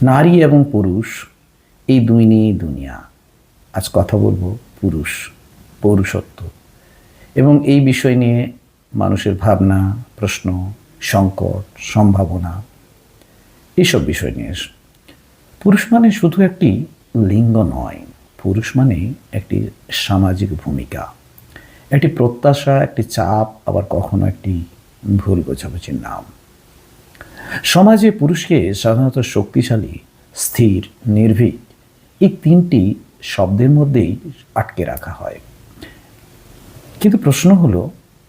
নারী এবং পুরুষ এই দুই নিয়েই দুনিয়া। আজ কথা বলবো পুরুষ, পৌরুষত্ব এবং এই বিষয় নিয়ে মানুষের ভাবনা, প্রশ্ন, সংকট, সম্ভাবনা এইসব বিষয় নিয়ে। পুরুষ মানে শুধু একটি লিঙ্গ নয়, পুরুষ মানে একটি সামাজিক ভূমিকা, একটি প্রত্যাশা, একটি চাপ, আবার কখনো একটি ভুল বোঝাবুঝির নাম। সমাজে পুরুষকে সাধারণত শক্তিশালী, স্থির, নির্ভীক এই তিনটি শব্দের মধ্যেই আটকে রাখা হয়। কিন্তু প্রশ্ন হলো,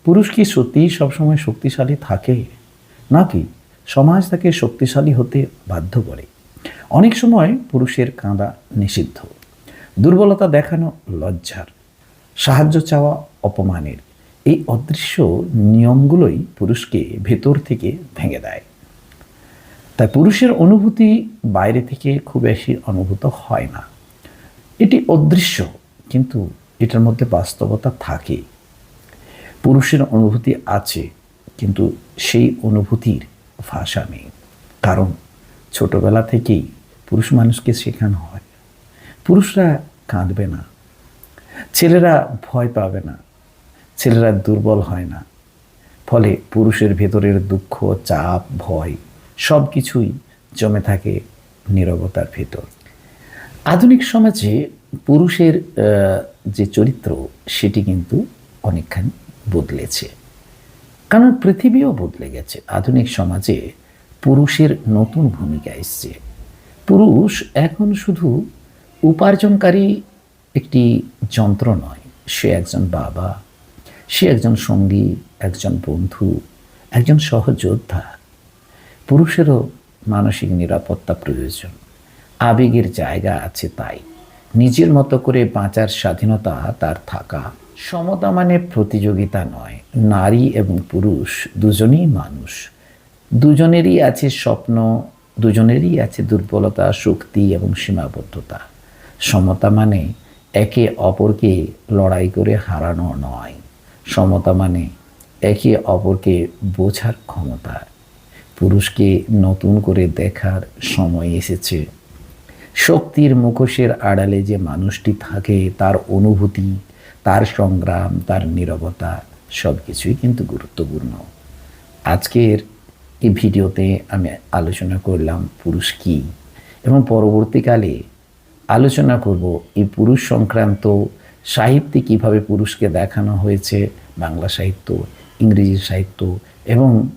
পুরুষ কি সত্যিই সবসময় শক্তিশালী থাকে, নাকি সমাজ তাকে শক্তিশালী হতে বাধ্য করে? অনেক সময় পুরুষের কাঁদা নিষিদ্ধ, দুর্বলতা দেখানো লজ্জার, সাহায্য চাওয়া অপমানের। এই অদৃশ্য নিয়মগুলোই পুরুষকে ভেতর থেকে ভেঙে দেয়। তাই পুরুষের অনুভূতি বাইরে থেকে খুব বেশি অনুভূত হয় না। এটি অদৃশ্য, কিন্তু এটার মধ্যে বাস্তবতা থাকে। পুরুষের অনুভূতি আছে, কিন্তু সেই অনুভূতির ভাষা নেই। কারণ ছোটবেলা থেকেই পুরুষ মানুষকে শেখানো হয় পুরুষরা কাঁদবে না, ছেলেরা ভয় পাবে না, ছেলেরা দুর্বল হয় না। ফলে পুরুষের ভেতরের দুঃখ, চাপ, ভয় সব কিছুই জমে থাকে নীরবতার ভেতর। আধুনিক সমাজে পুরুষের যে চরিত্র সেটি কিন্তু অনেকখানি বদলেছে, কারণ পৃথিবীও বদলে গেছে। আধুনিক সমাজে পুরুষের নতুন ভূমিকা এসছে। পুরুষ এখন শুধু উপার্জনকারী একটি যন্ত্র নয়, সে একজন বাবা, সে একজন সঙ্গী, একজন বন্ধু, একজন সহযোদ্ধা। পুরুষেরও মানসিক নিরাপত্তা প্রয়োজন, আবেগের জায়গা আছে, তাই নিজের মতো করে বাঁচার স্বাধীনতা তার থাকা। সমতা মানে প্রতিযোগিতা নয়। নারী এবং পুরুষ দুজনেই মানুষ, দুজনেরই আছে স্বপ্ন, দুজনেরই আছে দুর্বলতা, শক্তি এবং সীমাবদ্ধতা। সমতা মানে একে অপরকে লড়াই করে হারানো নয়, সমতা মানে একে অপরকে বোঝার ক্ষমতা। পুরুষকে নতুন করে দেখার সময় এসেছে। শক্তির মুখোশের আড়ালে যে মানুষটি থাকে, তার অনুভূতি, তার সংগ্রাম, তার নীরবতা সব কিছুই কিন্তু গুরুত্বপূর্ণ। আজকের এই ভিডিওতে আমি আলোচনা করলাম পুরুষ কী, এবং পরবর্তীকালে আলোচনা করব এই পুরুষ সংক্রান্ত সাহিত্যে কীভাবে পুরুষকে দেখানো হয়েছে, বাংলা সাহিত্য, ইংরেজি সাহিত্য এবং